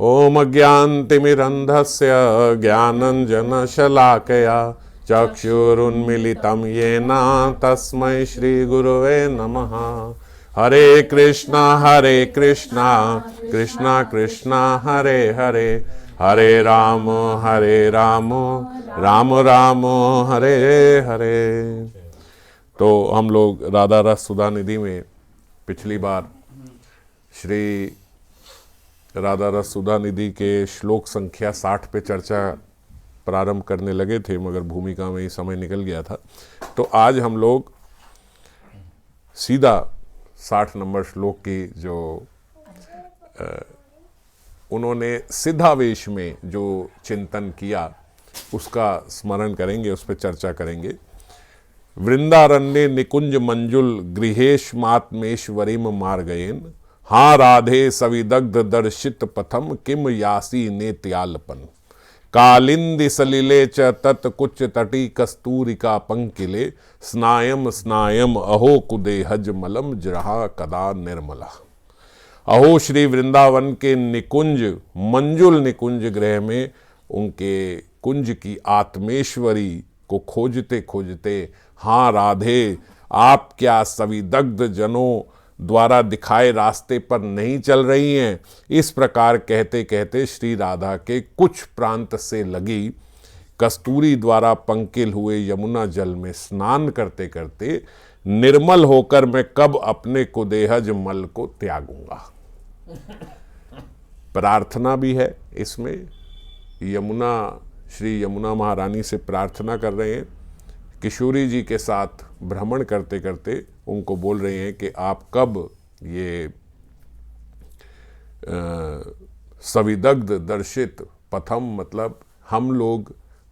ओम अज्ञानतिमिरन्धस्य ज्ञानञ्जनशलाकया चक्षुरुन्मीलितं येन तस्मै श्रीगुरवे नमः। हरे कृष्णा कृष्णा कृष्णा हरे हरे, हरे राम राम राम हरे हरे। तो हम लोग राधा रस सुधा निधि में पिछली बार श्री राधा रस सुधा निधि के श्लोक संख्या 60 पे चर्चा प्रारंभ करने लगे थे, मगर भूमिका में ही समय निकल गया था। तो आज हम लोग सीधा 60 नंबर श्लोक की जो उन्होंने सिद्धावेश में जो चिंतन किया उसका स्मरण करेंगे, उस पर चर्चा करेंगे। वृंदारण्य निकुंज मंजुल गृहेशमात्मेश्वरीम मार्गयेन, हाँ राधे सविदग्ध दर्शित पथम किम यासी नेत्यालपन, कालिंदी सलिले च तत् कुच तटी कस्तूरिका पंकिले, स्नायम स्नायम अहो कुदेहज मलम जरहा कदा निर्मला। अहो श्री वृंदावन के निकुंज मंजुल निकुंज गृह में उनके कुंज की आत्मेश्वरी को खोजते खोजते, हाँ राधे आप क्या सविदग्ध जनों द्वारा दिखाए रास्ते पर नहीं चल रही हैं। इस प्रकार कहते कहते श्री राधा के कुछ प्रांत से लगी कस्तूरी द्वारा पंकिल हुए यमुना जल में स्नान करते करते निर्मल होकर मैं कब अपने कुदेहज मल को त्यागूंगा। प्रार्थना भी है इसमें। यमुना श्री यमुना महारानी से प्रार्थना कर रहे हैं, किशोरी जी के साथ भ्रमण करते करते उनको बोल रहे हैं कि आप कब ये सविदग्ध दर्शित पथम, मतलब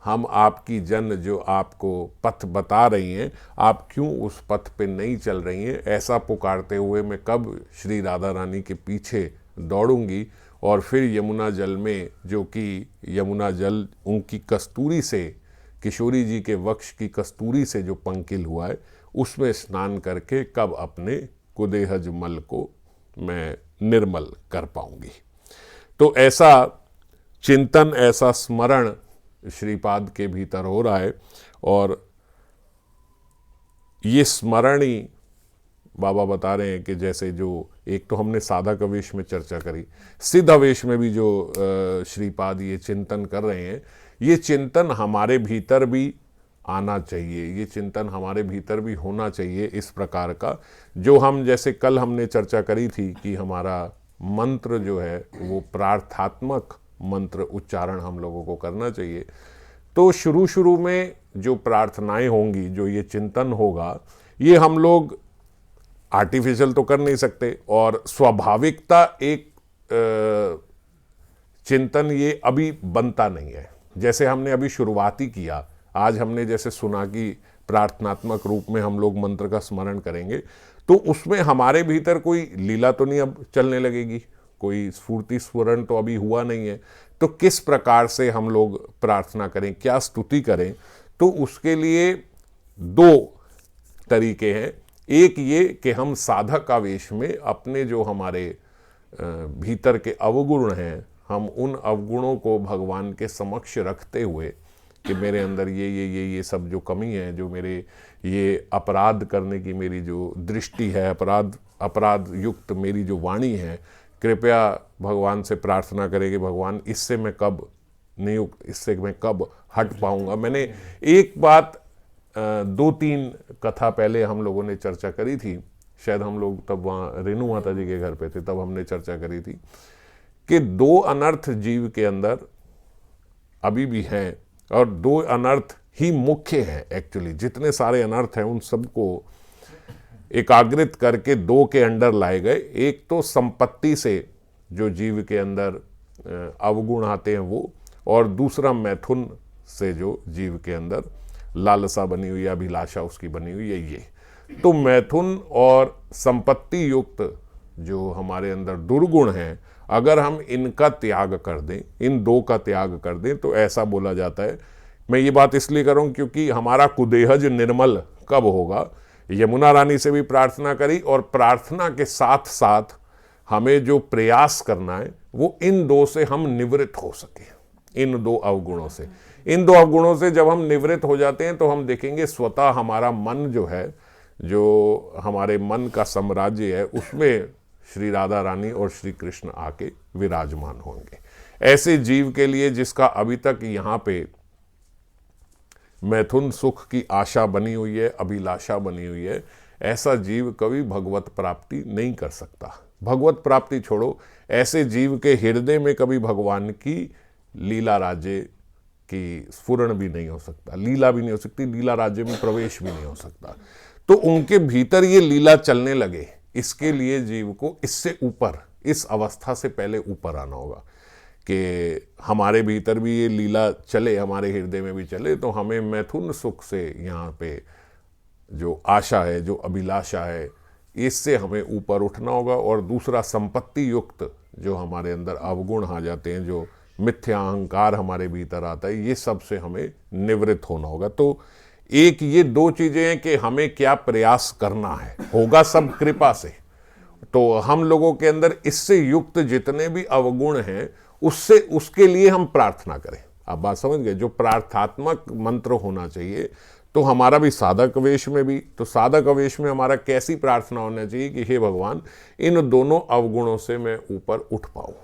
हम आपकी जन जो आपको पथ बता रही हैं, आप क्यों उस पथ पे नहीं चल रही हैं, ऐसा पुकारते हुए मैं कब श्री राधा रानी के पीछे दौड़ूंगी। और फिर यमुना जल में, जो कि यमुना जल उनकी कस्तूरी से, किशोरी जी के वक्ष की कस्तूरी से जो पंकिल हुआ है, उसमें स्नान करके कब अपने कुदेहज मल को मैं निर्मल कर पाऊंगी। तो ऐसा चिंतन, ऐसा स्मरण श्रीपाद के भीतर हो रहा है। और ये स्मरण ही बाबा बता रहे हैं कि जैसे जो एक तो हमने साधक अवेश में चर्चा करी, सिद्ध अवेश में भी जो श्रीपाद ये चिंतन कर रहे हैं, ये चिंतन हमारे भीतर भी आना चाहिए, ये चिंतन हमारे भीतर भी होना चाहिए इस प्रकार का, जो हम जैसे कल हमने चर्चा करी थी कि हमारा मंत्र जो है वो प्रार्थात्मक मंत्र उच्चारण हम लोगों को करना चाहिए। तो शुरू में जो प्रार्थनाएं होंगी, जो ये चिंतन होगा, ये हम लोग आर्टिफिशियल तो कर नहीं सकते, और स्वाभाविकता एक चिंतन ये अभी बनता नहीं है। जैसे हमने अभी शुरुआती किया, आज हमने जैसे सुना कि प्रार्थनात्मक रूप में हम लोग मंत्र का स्मरण करेंगे, तो उसमें हमारे भीतर कोई लीला तो नहीं अब चलने लगेगी, कोई स्फूर्ति स्फुरण तो अभी हुआ नहीं है। तो किस प्रकार से हम लोग प्रार्थना करें, क्या स्तुति करें, तो उसके लिए दो तरीके हैं। एक ये कि हम साधक आवेश में अपने जो हमारे भीतर के अवगुण हैं, हम उन अवगुणों को भगवान के समक्ष रखते हुए कि मेरे अंदर ये सब जो कमी है, जो मेरे ये अपराध करने की मेरी जो दृष्टि है, अपराध युक्त मेरी जो वाणी है, कृपया भगवान से प्रार्थना करें कि भगवान इससे मैं कब नियुक्त, इससे मैं कब हट पाऊंगा। मैंने एक बात 2-3 कथा पहले हम लोगों ने चर्चा करी थी, शायद हम लोग तब वहाँ रेणु माता जी के घर पे थे, तब हमने चर्चा करी थी कि 2 अनर्थ जीव के अंदर अभी भी हैं, और 2 अनर्थ ही मुख्य हैं। एक्चुअली जितने सारे अनर्थ हैं उन सबको एकाग्रित करके 2 के अंडर लाए गए। एक तो संपत्ति से जो जीव के अंदर अवगुण आते हैं वो, और दूसरा मैथुन से जो जीव के अंदर लालसा बनी हुई, अभिलाषा उसकी बनी हुई है। ये तो मैथुन और संपत्ति युक्त जो हमारे अंदर दुर्गुण हैं, अगर हम इनका त्याग कर दें, इन 2 का त्याग कर दें, तो ऐसा बोला जाता है। मैं ये बात इसलिए कर रहा हूँ क्योंकि हमारा कुदेहज निर्मल कब होगा। यमुना रानी से भी प्रार्थना करी, और प्रार्थना के साथ साथ हमें जो प्रयास करना है वो इन दो से हम निवृत्त हो सके, इन दो अवगुणों से। इन दो अवगुणों से जब हम निवृत्त हो जाते हैं तो हम देखेंगे स्वतः हमारा मन जो है, जो हमारे मन का साम्राज्य है, उसमें श्री राधा रानी और श्री कृष्ण आके विराजमान होंगे। ऐसे जीव के लिए जिसका अभी तक यहाँ पे मैथुन सुख की आशा बनी हुई है, अभिलाषा बनी हुई है, ऐसा जीव कभी भगवत प्राप्ति नहीं कर सकता। भगवत प्राप्ति छोड़ो, ऐसे जीव के हृदय में कभी भगवान की लीला राज्य की स्फुरण भी नहीं हो सकता, लीला भी नहीं हो सकती, लीला राज्य में प्रवेश भी नहीं हो सकता। तो उनके भीतर ये लीला चलने लगे, इसके लिए जीव को इससे ऊपर, इस अवस्था से पहले ऊपर आना होगा कि हमारे भीतर भी ये लीला चले, हमारे हृदय में भी चले। तो हमें मैथुन सुख से यहाँ पे जो आशा है, जो अभिलाषा है, इससे हमें ऊपर उठना होगा। और दूसरा, संपत्ति युक्त जो हमारे अंदर अवगुण आ जाते हैं, जो मिथ्या अहंकार हमारे भीतर आता है, ये सब से हमें निवृत्त होना होगा। तो एक ये दो चीजें हैं कि हमें क्या प्रयास करना है, होगा सब कृपा से। तो हम लोगों के अंदर इससे युक्त जितने भी अवगुण हैं, उससे, उसके लिए हम प्रार्थना करें। आप बात समझ गए, जो प्रार्थनात्मक मंत्र होना चाहिए। तो हमारा भी साधक वेश में भी, तो साधक वेश में हमारा कैसी प्रार्थना होना चाहिए कि हे भगवान, इन दोनों अवगुणों से मैं ऊपर उठ पाऊं।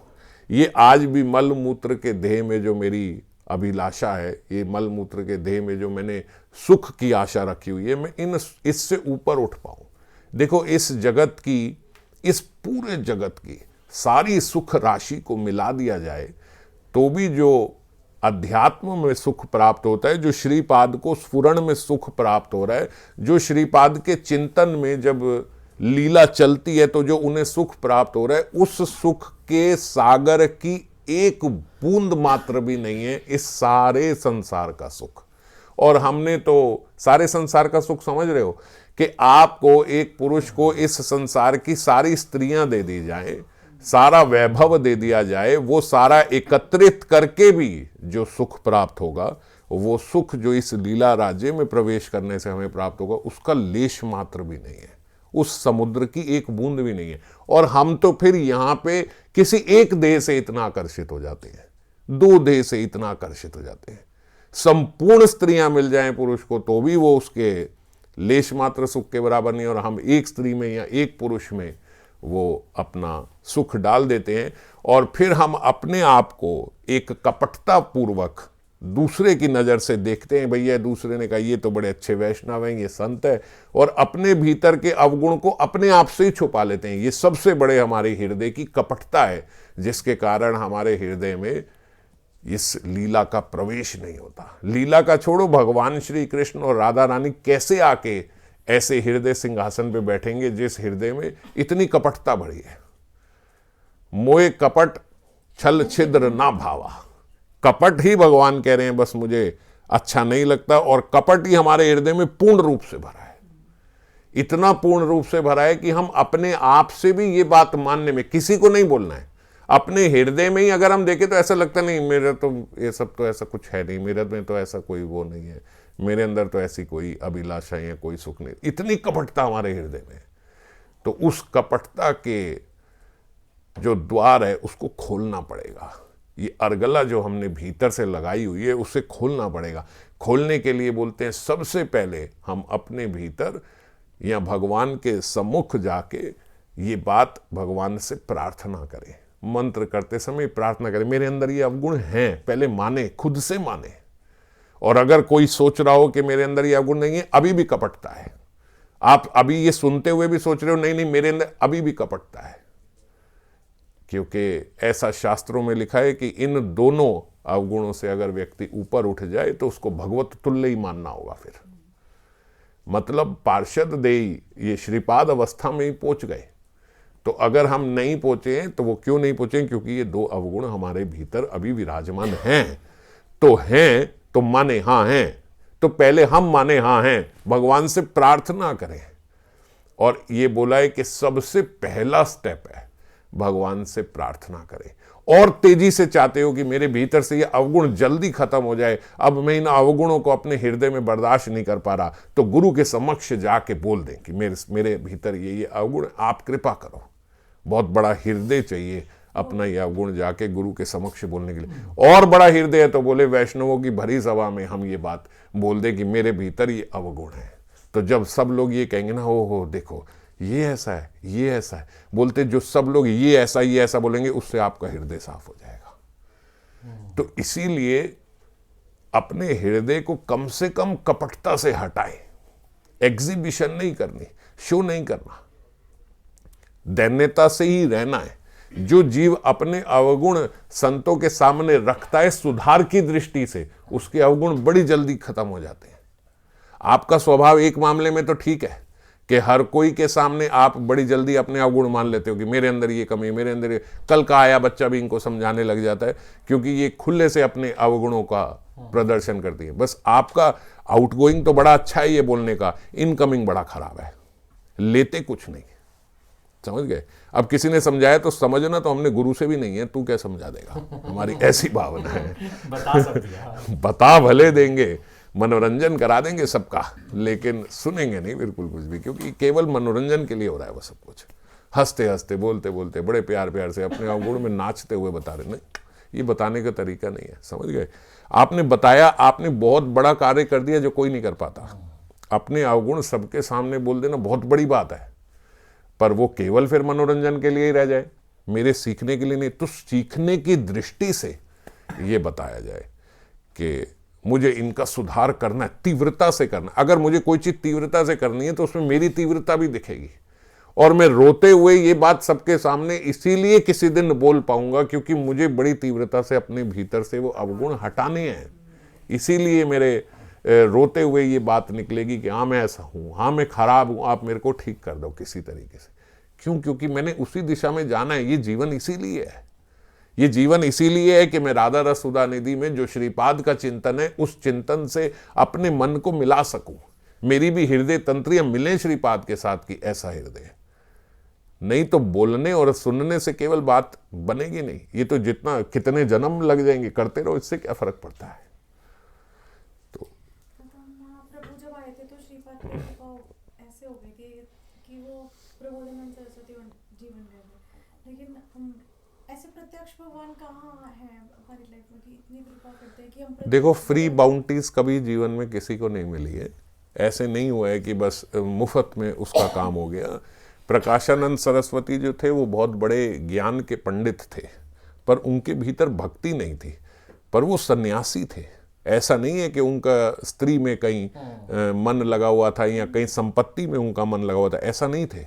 ये आज भी मल मूत्र के देह में जो मेरी अभिलाषा है, ये मल मूत्र के देह में जो मैंने सुख की आशा रखी हुई है, मैं इससे ऊपर उठ पाऊं। देखो, इस जगत की, इस पूरे जगत की सारी सुख राशि को मिला दिया जाए तो भी जो अध्यात्म में सुख प्राप्त होता है, जो श्रीपाद को स्फुरण में सुख प्राप्त हो रहा है, जो श्रीपाद के चिंतन में जब लीला चलती है तो जो उन्हें सुख प्राप्त हो रहा है, उस सुख के सागर की एक बूंद मात्र भी नहीं है इस सारे संसार का सुख। और हमने तो सारे संसार का सुख समझ रहे हो कि आपको, एक पुरुष को, इस संसार की सारी स्त्रियां दे दी जाए, सारा वैभव दे दिया जाए, वो सारा एकत्रित करके भी जो सुख प्राप्त होगा, वो सुख जो इस लीला राज्य में प्रवेश करने से हमें प्राप्त होगा, उसका लेश मात्र भी नहीं है, उस समुद्र की एक बूंद भी नहीं है। और हम तो फिर यहाँ पे किसी एक देह से इतना आकर्षित हो जाते हैं, दो देह से इतना आकर्षित हो जाते हैं। संपूर्ण स्त्रियां मिल जाएं पुरुष को तो भी वो उसके लेश मात्र सुख के बराबर नहीं। और हम एक स्त्री में या एक पुरुष में वो अपना सुख डाल देते हैं। और फिर हम अपने आप को एक कपटता पूर्वक दूसरे की नज़र से देखते हैं। भैया, दूसरे ने कहा ये तो बड़े अच्छे वैष्णव हैं, ये संत है, और अपने भीतर के अवगुण को अपने आप से ही छुपा लेते हैं। ये सबसे बड़े हमारे हृदय की कपटता है, जिसके कारण हमारे हृदय में इस लीला का प्रवेश नहीं होता। लीला का छोड़ो, भगवान श्री कृष्ण और राधा रानी कैसे आके ऐसे हृदय सिंहासन पे बैठेंगे जिस हृदय में इतनी कपटता भरी है। मोए कपट छल छिद्र ना भावा, कपट ही भगवान कह रहे हैं बस मुझे अच्छा नहीं लगता, और कपट ही हमारे हृदय में पूर्ण रूप से भरा है। इतना पूर्ण रूप से भरा है कि हम अपने आप से भी ये बात मानने में, किसी को नहीं बोलना है, अपने हृदय में ही अगर हम देखें तो ऐसा लगता नहीं, मेरा तो ये सब तो ऐसा कुछ है नहीं, मेरे में तो ऐसा कोई वो नहीं है, मेरे अंदर तो ऐसी कोई अभिलाषा या कोई सुख नहीं। इतनी कपटता हमारे हृदय में। तो उस कपटता के जो द्वार है उसको खोलना पड़ेगा। ये अर्गला जो हमने भीतर से लगाई हुई है उसे खोलना पड़ेगा। खोलने के लिए बोलते हैं सबसे पहले हम अपने भीतर या भगवान के सम्मुख जाके ये बात भगवान से प्रार्थना करें। मंत्र करते समय प्रार्थना करें, मेरे अंदर ये अवगुण हैं, पहले माने, खुद से माने। और अगर कोई सोच रहा हो कि मेरे अंदर ये अवगुण नहीं है, अभी भी कपटता है, आप अभी ये सुनते हुए भी सोच रहे हो नहीं नहीं मेरे अंदर अभी भी कपटता है, क्योंकि ऐसा शास्त्रों में लिखा है कि इन दोनों अवगुणों से अगर व्यक्ति ऊपर उठ जाए तो उसको भगवत तुल्य ही मानना होगा। फिर मतलब पार्षद देई, ये श्रीपाद अवस्था में ही पहुंच गए। तो अगर हम नहीं पहुंचे तो वो क्यों नहीं पहुंचे? क्योंकि ये दो अवगुण हमारे भीतर अभी विराजमान हैं। तो माने हाँ हैं, तो पहले हम माने हाँ हैं, भगवान से प्रार्थना करें। और ये बोला है कि सबसे पहला स्टेप है भगवान से प्रार्थना करें। और तेजी से चाहते हो कि मेरे भीतर से ये अवगुण जल्दी खत्म हो जाए, अब मैं इन अवगुणों को अपने हृदय में बर्दाश्त नहीं कर पा रहा, तो गुरु के समक्ष जाके बोल दें कि मेरे भीतर ये अवगुण, आप कृपा करो। बहुत बड़ा हृदय चाहिए अपना यह अवगुण जाके गुरु के समक्ष बोलने के लिए। और बड़ा हृदय है तो बोले वैष्णवों की भरी सभा में हम ये बात बोल दे कि मेरे भीतर ये अवगुण है। तो जब सब लोग ये कहेंगे ना, हो देखो ये ऐसा है, ये ऐसा है, बोलते जो सब लोग ये ऐसा बोलेंगे, उससे आपका हृदय साफ हो जाएगा। तो इसीलिए अपने हृदय को कम से कम कपटता से हटाए। एग्जीबिशन नहीं करनी, शो नहीं करना, दैन्यता से ही रहना है। जो जीव अपने अवगुण संतों के सामने रखता है सुधार की दृष्टि से, उसके अवगुण बड़ी जल्दी खत्म हो जाते हैं। आपका स्वभाव एक मामले में तो ठीक है कि हर कोई के सामने आप बड़ी जल्दी अपने अवगुण मान लेते हो कि मेरे अंदर ये कमी, मेरे अंदर ये। कल का आया बच्चा भी इनको समझाने लग जाता है, क्योंकि ये खुले से अपने अवगुणों का प्रदर्शन करती है। बस आपका आउटगोइंग तो बड़ा अच्छा है ये बोलने का, इनकमिंग बड़ा खराब है, लेते कुछ नहीं। समझ गए? अब किसी ने समझाया तो समझना तो हमने गुरु से भी नहीं है, तू क्या समझा देगा, हमारी ऐसी भावना है। बता भले देंगे, मनोरंजन करा देंगे सबका, लेकिन सुनेंगे नहीं बिल्कुल कुछ भी, क्योंकि केवल मनोरंजन के लिए हो रहा है वो सब कुछ। हंसते हंसते, बोलते बोलते, बड़े प्यार प्यार से अपने अवगुण में नाचते हुए बता रहे। नहीं, ये बताने का तरीका नहीं है। समझ गए? आपने बताया, आपने बहुत बड़ा कार्य कर दिया जो कोई नहीं कर पाता। अपने अवगुण सबके सामने बोल देना बहुत बड़ी बात है, पर वो केवल फिर मनोरंजन के लिए ही रह जाए, मेरे सीखने के लिए नहीं। तो सीखने की दृष्टि से ये बताया जाए कि मुझे इनका सुधार करना है, तीव्रता से करना। अगर मुझे कोई चीज तीव्रता से करनी है तो उसमें मेरी तीव्रता भी दिखेगी, और मैं रोते हुए ये बात सबके सामने इसीलिए किसी दिन बोल पाऊंगा क्योंकि मुझे बड़ी तीव्रता से अपने भीतर से वो अवगुण हटाने हैं। इसीलिए मेरे रोते हुए ये बात निकलेगी कि हाँ मैं ऐसा हूं, हाँ मैं खराब हूं, आप मेरे को ठीक कर दो किसी तरीके से। क्यों? क्योंकि मैंने उसी दिशा में जाना है। ये जीवन इसीलिए है, ये जीवन इसीलिए है कि मैं राधा रस सुधा निधि में जो श्रीपाद का चिंतन है, उस चिंतन से अपने मन को मिला सकूं। मेरी भी हृदय तंत्रियां मिले श्रीपाद के साथ की ऐसा हृदय। नहीं तो बोलने और सुनने से केवल बात बनेगी नहीं। ये तो जितना कितने जन्म लग जाएंगे, करते रहो, इससे क्या फर्क पड़ता है। तो महाप्रभु जब आए थे तो श्रीपाद की कृपा ऐसे हो गई थी कि वो प्रबोधानंद सरस्वती जी बन गए थे। लेकिन हम ऐसे प्रत्यक्ष भगवान कहाँ है हमारी लाइफ में कि इतनी कृपा करते हैं कि हम देखो, फ्री बाउंटीज कभी जीवन में किसी को नहीं मिली है। ऐसे नहीं हुआ है कि बस मुफ्त में उसका काम हो गया। प्रकाशानंद सरस्वती जो थे वो बहुत बड़े ज्ञान के पंडित थे, पर उनके भीतर भक्ति नहीं थी, पर वो सन्यासी थे। ऐसा नहीं है कि उनका स्त्री में कहीं मन लगा हुआ था या कहीं संपत्ति में उनका मन लगा हुआ था, ऐसा नहीं थे।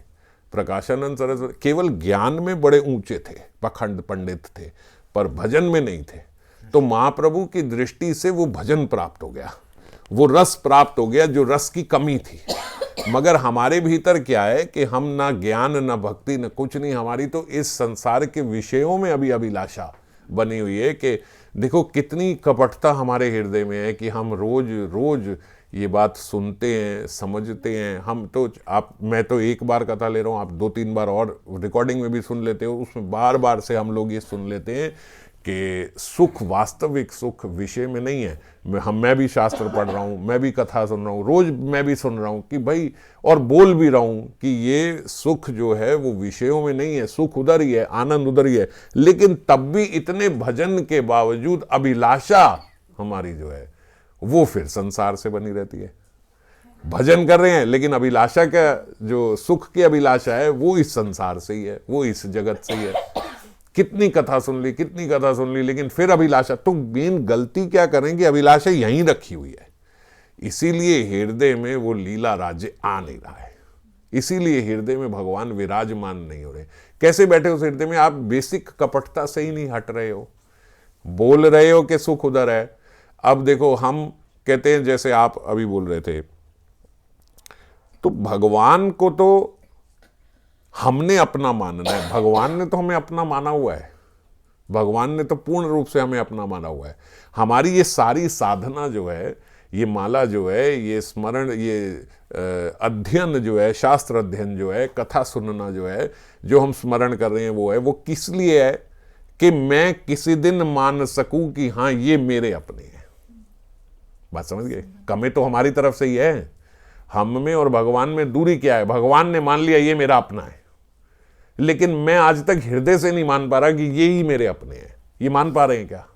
प्रकाशानंद सरस्वती केवल ज्ञान में बड़े ऊंचे थे, पखंड पंडित थे, पर भजन में नहीं थे। तो महाप्रभु की दृष्टि से वो भजन प्राप्त हो गया, वो रस प्राप्त हो गया जो रस की कमी थी। मगर हमारे भीतर क्या है कि हम ना ज्ञान ना भक्ति ना कुछ नहीं, हमारी तो इस संसार के विषयों में अभी अभिलाषा बनी हुई है कि देखो कितनी कपटता हमारे हृदय में है कि हम रोज रोज ये बात सुनते हैं, समझते हैं। हम तो मैं तो एक बार कथा ले रहा हूँ, आप 2-3 बार और रिकॉर्डिंग में भी सुन लेते हो। उसमें बार बार से हम लोग ये सुन लेते हैं कि सुख, वास्तविक सुख विषय में नहीं है। मैं भी शास्त्र पढ़ रहा हूँ, मैं भी कथा सुन रहा हूँ, रोज मैं भी सुन रहा हूँ कि भाई, और बोल भी रहा हूँ कि ये सुख जो है वो विषयों में नहीं है, सुख उधर ही है, आनंद उधर ही है। लेकिन तब भी इतने भजन के बावजूद अभिलाषा हमारी जो है वो फिर संसार से बनी रहती है। भजन कर रहे हैं लेकिन अभिलाषा का जो सुख की अभिलाषा है वो इस संसार से ही है, वो इस जगत से ही है। कितनी कथा सुन ली, लेकिन फिर अभिलाषा। तो मेन गलती क्या करेंगे, अभिलाषा यहीं रखी हुई है। इसीलिए हृदय में वो लीला राज्य आ नहीं रहा है, इसीलिए हृदय में भगवान विराजमान नहीं हो रहे। कैसे बैठे उस हृदय में? आप बेसिक कपटता से ही नहीं हट रहे हो, बोल रहे हो कि सुख उधर है। अब देखो, हम कहते हैं जैसे आप अभी बोल रहे थे, तो भगवान को तो हमने अपना मानना है, भगवान ने तो हमें अपना माना हुआ है, भगवान ने तो पूर्ण रूप से हमें अपना माना हुआ है। हमारी ये सारी साधना जो है, ये माला जो है, ये स्मरण, ये अध्ययन जो है, शास्त्र अध्ययन जो है, कथा सुनना जो है, जो हम स्मरण कर रहे हैं वो है, वो किस लिए है कि मैं किसी दिन मान सकूं कि हाँ ये मेरे अपने हैं। बात समझ गए? कमी तो हमारी तरफ से ही है। हम में और भगवान में दूरी क्या है? भगवान ने मान लिया ये मेरा अपना है, लेकिन मैं आज तक हृदय से नहीं मान पा रहा कि ये ही मेरे अपने हैं। ये मान पा रहे हैं क्या?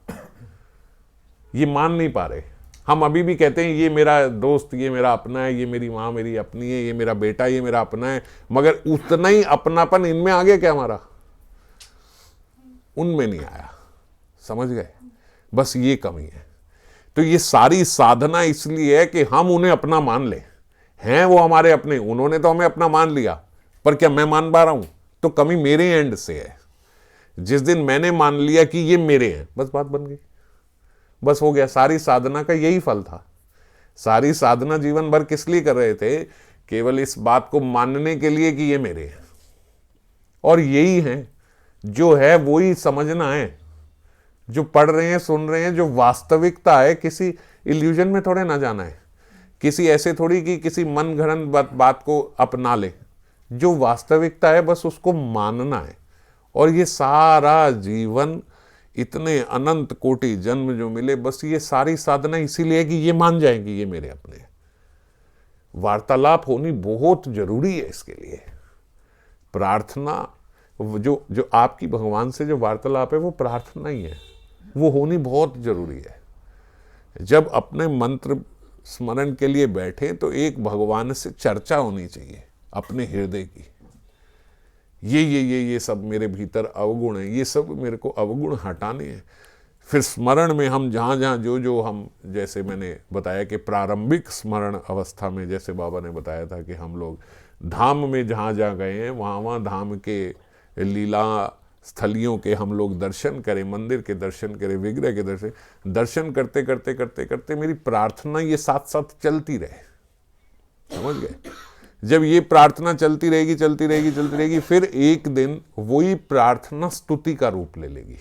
ये मान नहीं पा रहे। हम अभी भी कहते हैं ये मेरा दोस्त, ये मेरा अपना है, ये मेरी माँ मेरी अपनी है, ये मेरा बेटा ये मेरा अपना है, मगर उतना ही अपनापन इनमें आ गया क्या हमारा? उनमें नहीं आया। समझ गए? बस ये कमी है। तो ये सारी साधना इसलिए है कि हम उन्हें अपना मान लें। हैं वो हमारे अपने, उन्होंने तो हमें अपना मान लिया, पर क्या मैं मान पा रहा हूं? तो कमी मेरे एंड से है। जिस दिन मैंने मान लिया कि ये मेरे हैं, बस बात बन गई, बस हो गया। सारी साधना का यही फल था। सारी साधना जीवन भर किस लिए कर रहे थे? केवल इस बात को मानने के लिए कि ये मेरे हैं। और यही है जो है, वो ही समझना है। जो पढ़ रहे हैं, सुन रहे हैं, जो वास्तविकता है, किसी इल्यूजन में थोड़े ना जाना है, किसी ऐसे थोड़ी कि किसी मन घड़ंत बात को अपना ले। जो वास्तविकता है बस उसको मानना है। और ये सारा जीवन, इतने अनंत कोटि जन्म जो मिले, बस ये सारी साधना इसीलिए कि ये मान जाए कि ये मेरे अपने हैं। वार्तालाप होनी बहुत जरूरी है इसके लिए। प्रार्थना, जो आपकी भगवान से जो वार्तालाप है वो प्रार्थना ही है, वो होनी बहुत जरूरी है। जब अपने मंत्र स्मरण के लिए बैठे तो एक भगवान से चर्चा होनी चाहिए अपने हृदय की। ये सब मेरे भीतर अवगुण है, ये सब मेरे को अवगुण हटाने हैं। फिर स्मरण में हम जहाँ जहाँ जो हम, जैसे मैंने बताया कि प्रारंभिक स्मरण अवस्था में, जैसे बाबा ने बताया था कि हम लोग धाम में जहाँ जहाँ गए हैं वहाँ धाम के लीला स्थलियों के हम लोग दर्शन करें, मंदिर के दर्शन करें, विग्रह के दर्शन करते करते करते करते मेरी प्रार्थना ये साथ साथ चलती रहे। समझ गए? जब ये प्रार्थना चलती रहेगी, फिर एक दिन वही प्रार्थना स्तुति का रूप ले लेगी।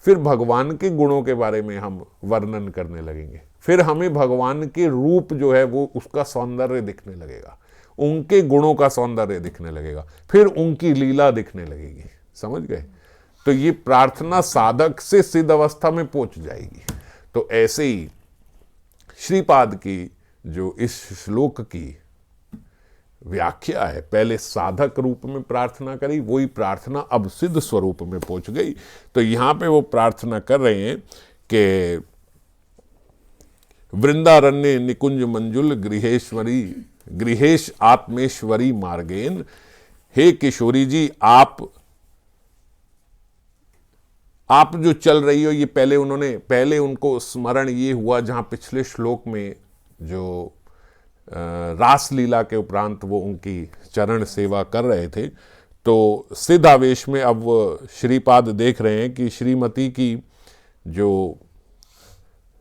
फिर भगवान के गुणों के बारे में हम वर्णन करने लगेंगे। फिर हमें भगवान के रूप जो है वो उसका सौंदर्य दिखने लगेगा, उनके गुणों का सौंदर्य दिखने लगेगा, फिर उनकी लीला दिखने लगेगी। समझ गए? तो ये प्रार्थना साधक से सिद्ध अवस्था में पहुंच जाएगी। तो ऐसे ही श्रीपाद की जो इस श्लोक की व्याख्या है, पहले साधक रूप में प्रार्थना करी, वही प्रार्थना अब सिद्ध स्वरूप में पहुंच गई। तो यहां पे वो प्रार्थना कर रहे हैं कि वृंदारण्य निकुंज मंजुल गृहेश आत्मेश्वरी मार्गेन। हे किशोरी जी, आप जो चल रही हो, ये पहले उनको स्मरण ये हुआ जहां पिछले श्लोक में जो रास लीला के उपरांत वो उनकी चरण सेवा कर रहे थे, तो सिद्ध आवेश में अब श्रीपाद देख रहे हैं कि श्रीमती की जो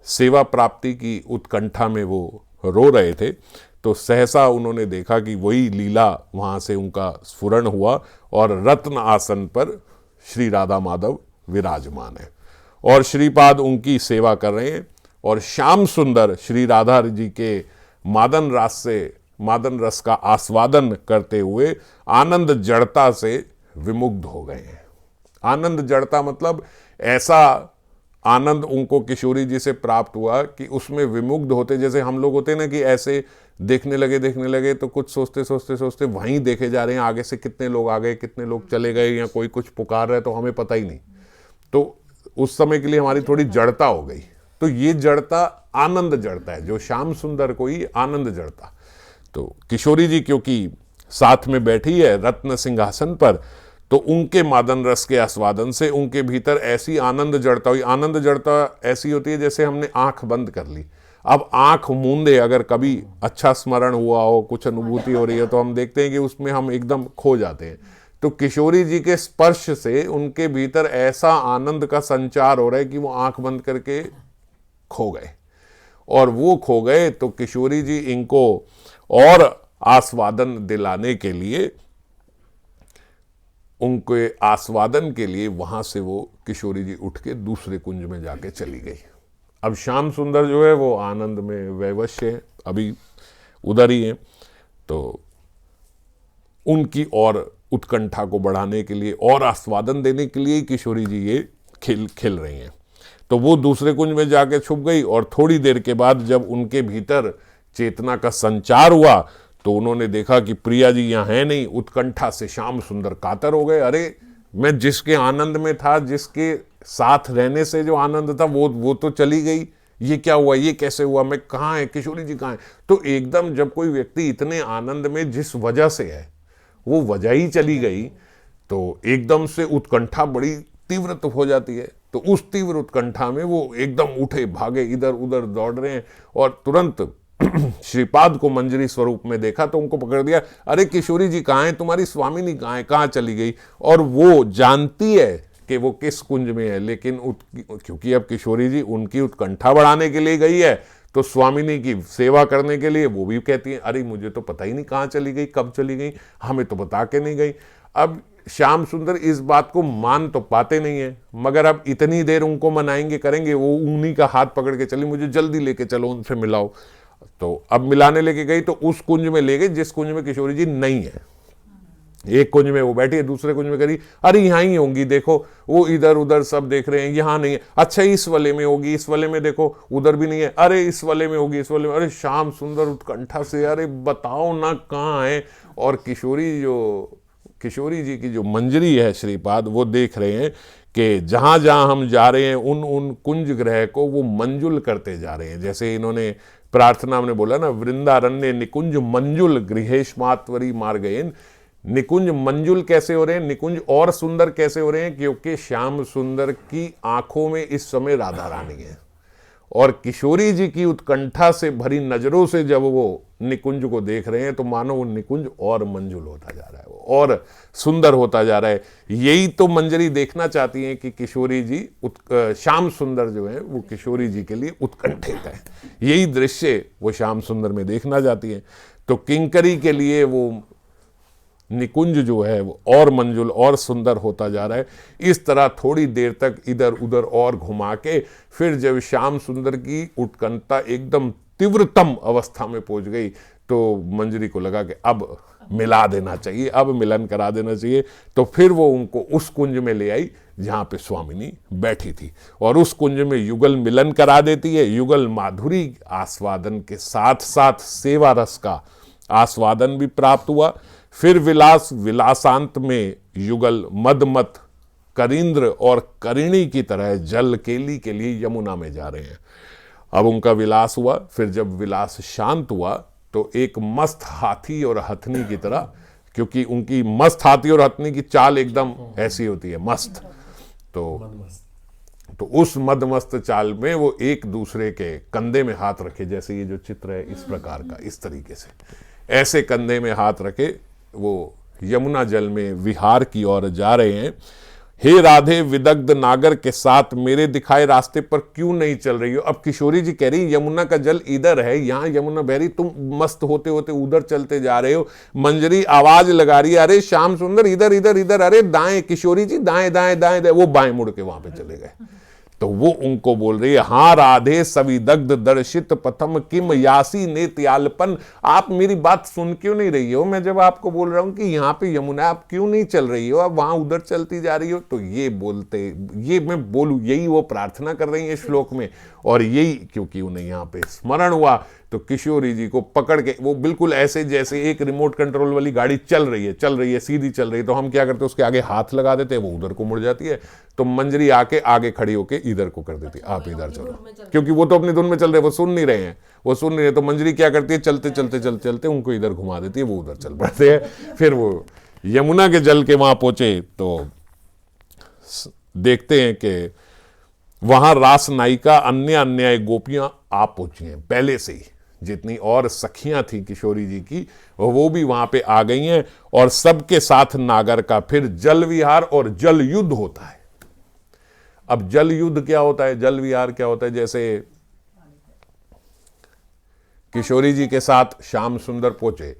सेवा प्राप्ति की उत्कंठा में वो रो रहे थे। तो सहसा उन्होंने देखा कि वही लीला वहाँ से उनका स्फुरण हुआ और रत्न आसन पर श्री राधा माधव विराजमान है और श्रीपाद उनकी सेवा कर रहे हैं। और श्याम सुंदर श्री राधा जी के मादन रस का आस्वादन करते हुए आनंद जड़ता से विमुग्ध हो गए हैं। आनंद जड़ता मतलब ऐसा आनंद उनको किशोरी जी से प्राप्त हुआ कि उसमें विमुग्ध होते, जैसे हम लोग होते ना कि ऐसे देखने लगे तो कुछ सोचते वहीं देखे जा रहे हैं, आगे से कितने लोग आ गए, कितने लोग चले गए, या कोई कुछ पुकार रहा है तो हमें पता ही नहीं। तो उस समय के लिए हमारी थोड़ी जड़ता हो गई। तो ये जड़ता आनंद जड़ता है, जो श्याम सुंदर को ही आनंद जड़ता। तो किशोरी जी क्योंकि साथ में बैठी है रत्न सिंहासन पर, तो उनके मादन रस के आस्वादन से उनके भीतर ऐसी आनंद जड़ता हुई। आनंद जड़ता ऐसी होती है जैसे हमने आंख बंद कर ली। अब आंख मूंदे अगर कभी अच्छा स्मरण हुआ हो, कुछ अनुभूति हो रही है, तो हम देखते हैं कि उसमें हम एकदम खो जाते हैं। तो किशोरी जी के स्पर्श से उनके भीतर ऐसा आनंद का संचार हो रहा है कि वो आंख बंद करके खो गए। और वो खो गए तो किशोरी जी इनको और आस्वादन दिलाने के लिए, उनके आस्वादन के लिए वहां से वो किशोरी जी उठ के दूसरे कुंज में जाके चली गई। अब श्याम सुंदर जो है वो आनंद में वैवश्य है, अभी उधर ही है। तो उनकी और उत्कंठा को बढ़ाने के लिए और आस्वादन देने के लिए किशोरी जी ये खेल रही हैं। तो वो दूसरे कुंज में जाके छुप गई और थोड़ी देर के बाद जब उनके भीतर चेतना का संचार हुआ तो उन्होंने देखा कि प्रिया जी यहाँ है नहीं, उत्कंठा से श्याम सुंदर कातर हो गए। अरे मैं जिसके आनंद में था, जिसके साथ रहने से जो आनंद था, वो तो चली गई, ये क्या हुआ, ये कैसे हुआ, मैं कहाँ है, किशोरी जी कहाँ है। तो एकदम जब कोई व्यक्ति इतने आनंद में जिस वजह से है वो वजह ही चली गई, तो एकदम से उत्कंठा बड़ी तीव्र तो हो जाती है। तो उस तीव्र उत्कंठा में वो एकदम उठे भागे, इधर उधर दौड़ रहे हैं, और तुरंत श्रीपाद को मंजरी स्वरूप में देखा तो उनको पकड़ दिया। अरे किशोरी जी कहाँ है, तुम्हारी स्वामिनी कहाँ है, कहाँ चली गई। और वो जानती है कि वो किस कुंज में है, लेकिन क्योंकि अब किशोरी जी उनकी उत्कंठा बढ़ाने के लिए गई है, तो स्वामिनी की सेवा करने के लिए वो भी कहती है अरे मुझे तो पता ही नहीं कहाँ चली गई, कब चली गई, हमें तो बता के नहीं गई। अब श्याम सुंदर इस बात को मान तो पाते नहीं है, मगर अब इतनी देर उनको मनाएंगे करेंगे, वो उन्हीं का हाथ पकड़ के चली, मुझे जल्दी लेके चलो, उनसे मिलाओ। तो अब मिलाने लेके गई तो उस कुंज में ले गई जिस कुंज में किशोरी जी नहीं है। एक कुंज में वो बैठी है, दूसरे कुंज में करी, अरे यहाँ ही होंगी, देखो वो इधर उधर सब देख रहे हैं, यहाँ नहीं है, अच्छा इस वाले में होगी, इस वाले में देखो उधर भी नहीं है, अरे इस वाले में होगी, इस वाले में। अरे श्याम सुंदर उत्कंठा से अरे बताओ ना कहाँ है। और किशोरी जी की जो मंजरी है श्रीपाद, वो देख रहे हैं कि जहाँ जहाँ हम जा रहे हैं उन कुंज ग्रह को वो मंजुल करते जा रहे हैं। जैसे इन्होंने प्रार्थना में बोला ना, वृंदारण्य निकुंज मंजुल गृहेशमात्वरी मार्गयेन। निकुंज मंजुल कैसे हो रहे हैं, निकुंज और सुंदर कैसे हो रहे हैं, क्योंकि श्याम सुंदर की आंखों में इस समय राधा रानी है, और किशोरी जी की उत्कंठा से भरी नजरों से जब वो निकुंज को देख रहे हैं तो मानो वो निकुंज और मंजुल होता जा रहा है, और सुंदर होता जा रहा है। यही तो मंजरी देखना चाहती हैं कि किशोरी जी श्याम सुंदर जो है वो किशोरी जी के लिए उत्कंठित है। यही दृश्य वो श्याम सुंदर में देखना चाहती हैं। तो किंकरी के लिए वो निकुंज जो है वो और मंजुल और सुंदर होता जा रहा है। इस तरह थोड़ी देर तक इधर उधर और घुमा के फिर जब श्याम सुंदर की उत्कंठा एकदम तीव्रतम अवस्था में पहुंच गई तो मंजरी को लगा कि अब मिला देना चाहिए, अब मिलन करा देना चाहिए। तो फिर वो उनको उस कुंज में ले आई जहाँ पे स्वामिनी बैठी थी, और उस कुंज में युगल मिलन करा देती है। युगल माधुरी आस्वादन के साथ साथ सेवा रस का आस्वादन भी प्राप्त हुआ। फिर विलासांत में युगल मदमत करिंद्र और करिणी की तरह जल केली के लिए यमुना में जा रहे हैं। अब उनका विलास हुआ। फिर जब विलास शांत हुआ तो एक मस्त हाथी और हथनी की तरह, क्योंकि उनकी मस्त हाथी और हथनी की चाल एकदम ऐसी होती है मस्त, तो उस मदमस्त चाल में वो एक दूसरे के कंधे में हाथ रखे, जैसे ये जो चित्र है इस प्रकार का, इस तरीके से ऐसे कंधे में हाथ रखे वो यमुना जल में विहार की ओर जा रहे हैं। हे राधे, विदग्ध नागर के साथ मेरे दिखाए रास्ते पर क्यों नहीं चल रही हो। अब किशोरी जी कह रही यमुना का जल इधर है, यहाँ यमुना बह रही, तुम मस्त होते होते उधर चलते जा रहे हो। मंजरी आवाज लगा रही है, अरे श्याम सुंदर इधर इधर इधर, अरे दाएं किशोरी जी, दाएं दाएं दाएं दाएं। वो बाएं मुड़ के वहां पे चले गए। तो वो उनको बोल रही है, हाँ राधे सविदग्ध दर्शित पथम किम यासी नेत्यालपन। आप मेरी बात सुन क्यों नहीं रही हो, मैं जब आपको बोल रहा हूं कि यहाँ पे यमुना, आप क्यों नहीं चल रही हो, आप वहां उधर चलती जा रही हो। तो ये बोलते, ये मैं बोलूं, यही वो प्रार्थना कर रही है श्लोक में, और यही क्योंकि उन्हें यहाँ पे स्मरण हुआ तो किशोरी जी को पकड़ के वो बिल्कुल ऐसे जैसे एक रिमोट कंट्रोल वाली गाड़ी चल रही है सीधी चल रही है, तो हम क्या करते हैं उसके आगे हाथ लगा देते हैं, वो उधर को मुड़ जाती है। तो मंजरी आके आगे खड़ी होके इधर को कर देती है, आप इधर चलो, क्योंकि वो तो अपनी धुन में चल रहे, वो सुन नहीं रहे हैं, तो मंजरी क्या करती है, चलते चलते चलते चलते उनको इधर घुमा देती है, वो उधर चल पड़ते हैं। फिर वो यमुना के जल के वहां पहुंचे तो देखते हैं कि वहां रास नायिका अन्य गोपियां आ पहुंची हैं पहले से ही, जितनी और सखियां थी किशोरी जी की वो भी वहां पे आ गई हैं, और सबके साथ नागर का फिर जल विहार और जल युद्ध होता है। अब जल युद्ध क्या होता है, जल विहार क्या होता है, जैसे किशोरी जी के साथ श्याम सुंदर पहुंचे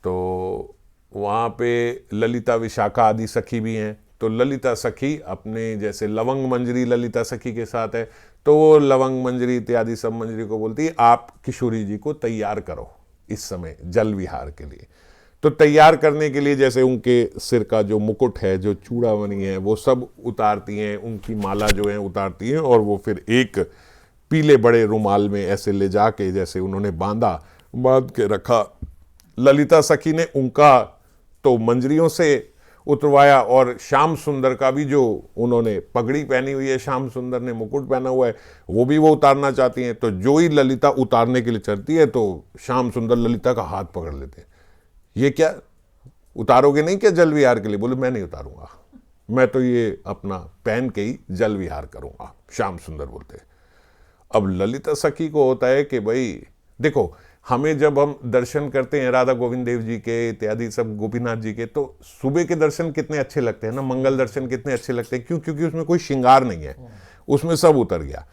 तो वहां पे ललिता विशाखा आदि सखी भी हैं। तो ललिता सखी अपने, जैसे लवंग मंजरी ललिता सखी के साथ है, तो वो लवंग मंजरी इत्यादि सब मंजरी को बोलती है आप किशोरी जी को तैयार करो इस समय जल विहार के लिए। तो तैयार करने के लिए जैसे उनके सिर का जो मुकुट है, जो चूड़ामणि है, वो सब उतारती हैं, उनकी माला जो है उतारती हैं, और वो फिर एक पीले बड़े रुमाल में ऐसे ले जाके जैसे उन्होंने बांध के रखा, ललिता सखी ने उनका तो मंजरियों से उतरवाया, और श्याम सुंदर का भी जो उन्होंने पगड़ी पहनी हुई है, श्याम सुंदर ने मुकुट पहना हुआ है, वो भी वो उतारना चाहती हैं। तो जो ही ललिता उतारने के लिए चलती है तो श्याम सुंदर ललिता का हाथ पकड़ लेते हैं। ये क्या, उतारोगे नहीं क्या जल विहार के लिए? बोले मैं नहीं उतारूंगा, मैं तो ये अपना पहन के ही जल विहार करूंगा, श्याम सुंदर बोलते हैं। अब ललिता सखी को होता है कि भाई देखो, हमें जब हम दर्शन करते हैं राधा गोविंद देव जी के इत्यादि सब गोपीनाथ जी के, तो सुबह के दर्शन कितने अच्छे लगते हैं ना, मंगल दर्शन कितने अच्छे लगते हैं। क्यों? क्योंकि उसमें कोई श्रृंगार नहीं है, उसमें सब उतर गया।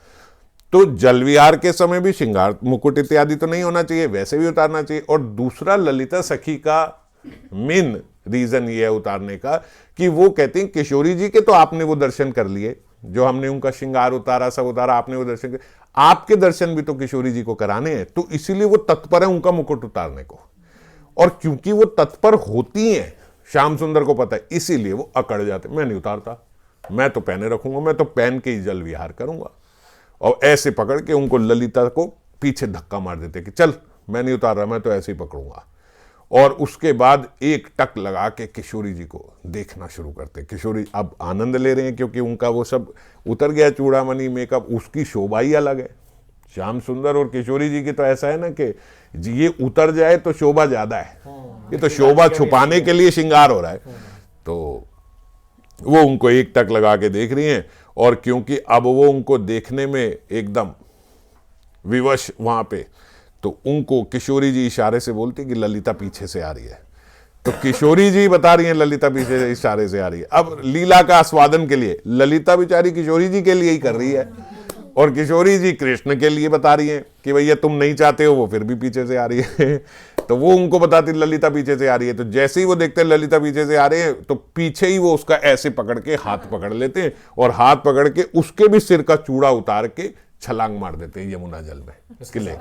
तो जल विहार के समय भी श्रृंगार मुकुट इत्यादि तो नहीं होना चाहिए, वैसे भी उतारना चाहिए। और दूसरा, ललिता सखी का मेन रीजन ये है उतारने का कि वो कहती हैं किशोरी जी के तो आपने वो दर्शन कर लिए, जो हमने उनका श्रृंगार उतारा, सब उतारा, आपने वो दर्शन कर, आपके दर्शन भी तो किशोरी जी को कराने हैं, तो इसीलिए वो तत्पर है उनका मुकुट उतारने को। और क्योंकि वो तत्पर होती हैं, श्याम सुंदर को पता है, इसीलिए वो अकड़ जाते, मैं नहीं उतारता, मैं तो पहने रखूंगा, मैं तो पहन के ही जल विहार करूंगा। और ऐसे पकड़ के उनको ललिता को पीछे धक्का मार देते कि चल मैं नहीं उतार रहा, मैं तो ऐसे ही पकड़ूंगा। और उसके बाद एक टक लगा के किशोरी जी को देखना शुरू करते। किशोरी अब आनंद ले रहे हैं क्योंकि उनका वो सब उतर गया, चूड़ामणि मेकअप, उसकी शोभा ही अलग है। श्याम सुंदर और किशोरी जी की तो ऐसा है ना कि ये उतर जाए तो शोभा ज्यादा है, ये तो शोभा छुपाने के लिए श्रृंगार हो रहा है। तो वो उनको एक टक लगा के देख रही हैं, और क्योंकि अब वो उनको देखने में एकदम विवश वहां पे, तो उनको किशोरी जी इशारे से बोलती कि ललिता पीछे से आ रही है। तो किशोरी जी बता रही हैं ललिता पीछे से इशारे से आ रही है। अब लीला का आस्वादन के लिए ललिता बेचारी किशोरी जी के लिए ही कर रही है, और किशोरी जी कृष्ण के लिए बता रही हैं कि भैया तुम नहीं चाहते हो, वो फिर भी पीछे से आ रही है। तो वो उनको बताती ललिता पीछे से आ रही है। तो जैसे ही वो देखते हैं ललिता पीछे से आ रहे हैं, तो पीछे ही वो उसका ऐसे पकड़ के हाथ पकड़ लेते हैं, और हाथ पकड़ के उसके भी सिर का चूड़ा उतार के छलांग मार देते हैं यमुना जल में किले।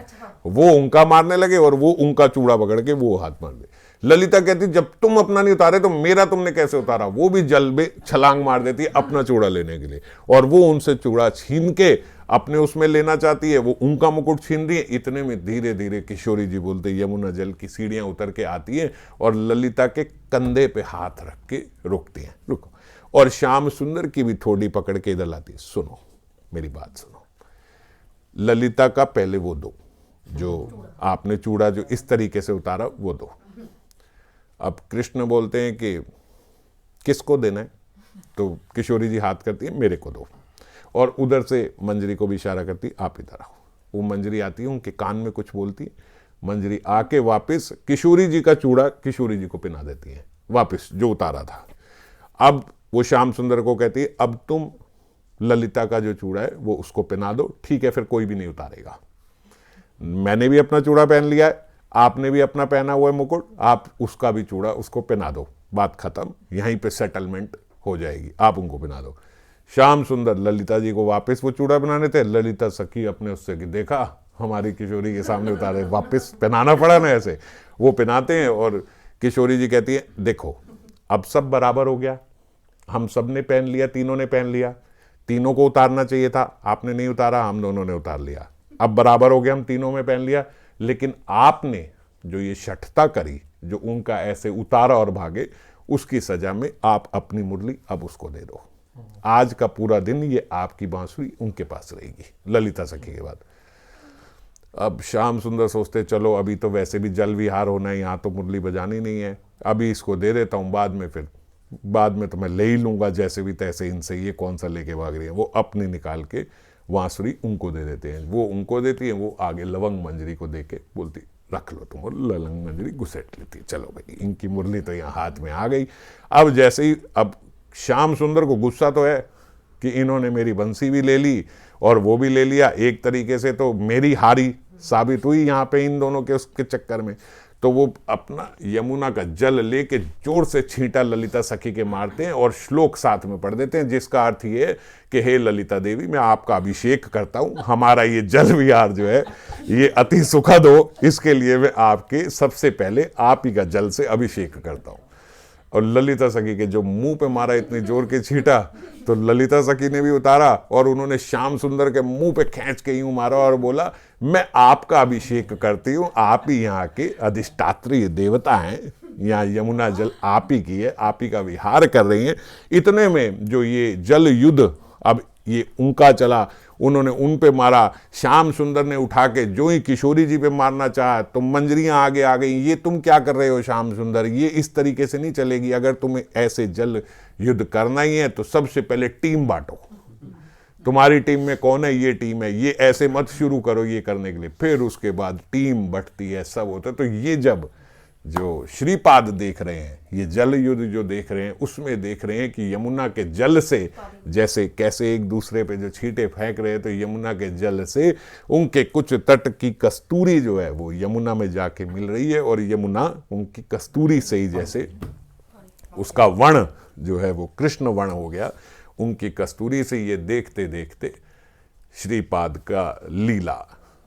वो उनका मारने लगे और वो उनका चूड़ा पकड़ के वो हाथ मार दे। ललिता कहती जब तुम अपना नहीं उतारे तो मेरा तुमने कैसे उतारा? वो भी जल में छलांग मार देती है अपना चूड़ा लेने के लिए, और वो उनसे चूड़ा छीन के अपने उसमें लेना चाहती है, वो उनका मुकुट छीन रही है। इतने में धीरे धीरे किशोरी जी बोलते यमुना जल की सीढ़ियां उतर के आती है और ललिता के कंधे पे हाथ रख के रोकती है, रुको। और श्याम सुंदर की भी थोड़ी पकड़ के इधर लाती है, सुनो मेरी बात सुनो, ललिता का पहले वो दो, जो आपने चूड़ा जो इस तरीके से उतारा वो दो। अब कृष्ण बोलते हैं कि किसको देना है? तो किशोरी जी हाथ करती है मेरे को दो, और उधर से मंजरी को भी इशारा करती आप इधर आओ। वो मंजरी आती है, उनके कान में कुछ बोलती है, मंजरी आके वापस किशोरी जी का चूड़ा किशोरी जी को पहना देती है वापस जो उतारा था। अब वो श्याम सुंदर को कहती है अब तुम ललिता का जो चूड़ा है वो उसको पहना दो, ठीक है, फिर कोई भी नहीं उतारेगा। मैंने भी अपना चूड़ा पहन लिया है, आपने भी अपना पहना हुआ है मुकुट, आप उसका भी चूड़ा उसको पहना दो, बात खत्म, यहीं पे सेटलमेंट हो जाएगी, आप उनको पहना दो। श्याम सुंदर ललिता जी को वापस वो चूड़ा बनाने थे, ललिता सखी अपने उससे कि देखा हमारी किशोरी के सामने उतारे, वापस पहनाना पड़ा ना, ऐसे वो पहनाते हैं। और किशोरी जी कहती है देखो अब सब बराबर हो गया, हम सब ने पहन लिया, तीनों ने पहन लिया, तीनों को उतारना चाहिए था, आपने नहीं उतारा, हम दोनों ने उतार लिया, अब बराबर हो गया, हम तीनों में पहन लिया। लेकिन आपने जो ये शठता करी, जो उनका ऐसे उतारा और भागे, उसकी सजा में आप अपनी मुरली अब उसको दे दो। आज का पूरा दिन ये आपकी बांसुरी उनके पास रहेगी, ललिता सखी के बाद। अब श्याम सुंदर सोचते चलो अभी तो वैसे भी जल विहार होना है, यहाँ तो मुरली बजानी नहीं है, अभी इसको दे देता हूँ, बाद में तो मैं ले ही लूंगा जैसे भी तैसे इनसे, ये कौन सा लेके भाग रही है। वो अपनी निकाल के बांसुरी उनको दे देते हैं, वो उनको देती है, वो आगे लवंग मंजरी को दे के बोलती रख लो तुम, और लवंग मंजरी घुसेट लेती, चलो भाई इनकी मुरली तो यहाँ हाथ में आ गई। अब जैसे ही अब श्याम सुंदर को गुस्सा तो है कि इन्होंने मेरी बंसी भी ले ली और वो भी ले लिया, एक तरीके से तो मेरी हारी साबित हुई यहाँ पे इन दोनों के उसके चक्कर में। तो वो अपना यमुना का जल लेके जोर से छींटा ललिता सखी के मारते हैं और श्लोक साथ में पढ़ देते हैं, जिसका अर्थ ये है कि हे ललिता देवी, मैं आपका अभिषेक करता हूँ, हमारा ये जल विहार जो है ये अति सुखद हो, इसके लिए मैं आपके सबसे पहले आप ही का जल से अभिषेक करता हूँ। और ललिता सखी के जो मुंह पे मारा इतनी जोर के छींटा, तो ललिता सखी ने भी उतारा और उन्होंने श्याम सुंदर के मुंह पे खींच के यूं मारा और बोला, मैं आपका अभिषेक करती हूँ, आप ही यहाँ के अधिष्ठात्री देवता हैं, यहाँ यमुना जल आप ही की है, आप ही का विहार कर रही हैं। इतने में जो ये जल युद्ध अब ये उनका चला, उन्होंने उन पे मारा, श्याम सुंदर ने उठा के जो ही किशोरी जी पे मारना चाहा तो मंजरियां आगे आ गई, ये तुम क्या कर रहे हो श्याम सुंदर, ये इस तरीके से नहीं चलेगी, अगर तुम्हें ऐसे जल युद्ध करना ही है तो सबसे पहले टीम बांटो, तुम्हारी टीम में कौन है, ये टीम है, ये ऐसे मत शुरू करो ये करने के लिए। फिर उसके बाद टीम बंटती है, सब होता है। तो ये जब जो श्रीपाद देख रहे हैं, ये जल युद्ध जो देख रहे हैं, उसमें देख रहे हैं कि यमुना के जल से जैसे कैसे एक दूसरे पे जो छींटे फेंक रहे हैं, तो यमुना के जल से उनके कुछ तट की कस्तूरी जो है वो यमुना में जाके मिल रही है, और यमुना उनकी कस्तूरी से ही जैसे उसका वर्ण जो है वो कृष्ण वर्ण हो गया, उनकी कस्तूरी से ये देखते देखते श्रीपाद का लीला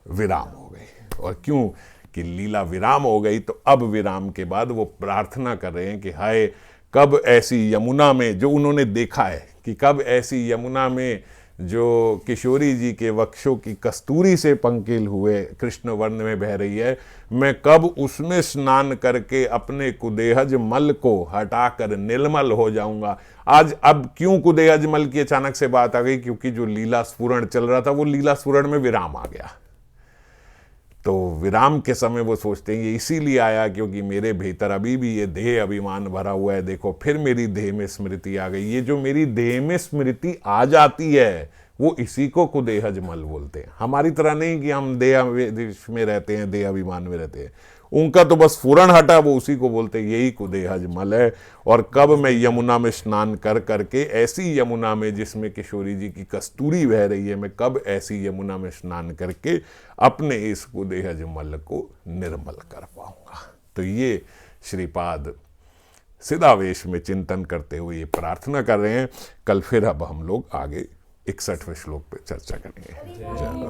विराम हो गई। और क्यों कि लीला विराम हो गई, तो अब विराम के बाद वो प्रार्थना कर रहे हैं कि हाय कब ऐसी यमुना में, जो उन्होंने देखा है कि कब ऐसी यमुना में जो किशोरी जी के वक्षों की कस्तूरी से पंकिल हुए कृष्ण वर्ण में बह रही है, मैं कब उसमें स्नान करके अपने कुदेहज मल को हटाकर निर्मल हो जाऊंगा। आज अब क्यों कुदेहज मल की अचानक से बात आ गई, क्योंकि जो लीला स्फुरण चल रहा था वो लीला स्फुरण में विराम आ गया। तो विराम के समय वो सोचते हैं ये इसीलिए आया क्योंकि मेरे भीतर अभी भी ये देह अभिमान भरा हुआ है, देखो फिर मेरी देह में स्मृति आ गई। ये जो मेरी देह में स्मृति आ जाती है वो इसी को कुदेहज मल बोलते हैं। हमारी तरह नहीं कि हम देह में रहते हैं, देह अभिमान में रहते हैं, उनका तो बस फूरण हटा, वो उसी को बोलते हैं, यही कुदेहज मल है। और कब मैं यमुना में स्नान कर करके, ऐसी यमुना में जिसमें किशोरी जी की कस्तूरी बह रही है, मैं कब ऐसी यमुना में स्नान करके अपने इस कुदेहज मल को निर्मल कर पाऊंगा। तो ये श्रीपाद सिदावेश में चिंतन करते हुए ये प्रार्थना कर रहे हैं। कल फिर अब हम लोग आगे 61वें श्लोक पे चर्चा करेंगे।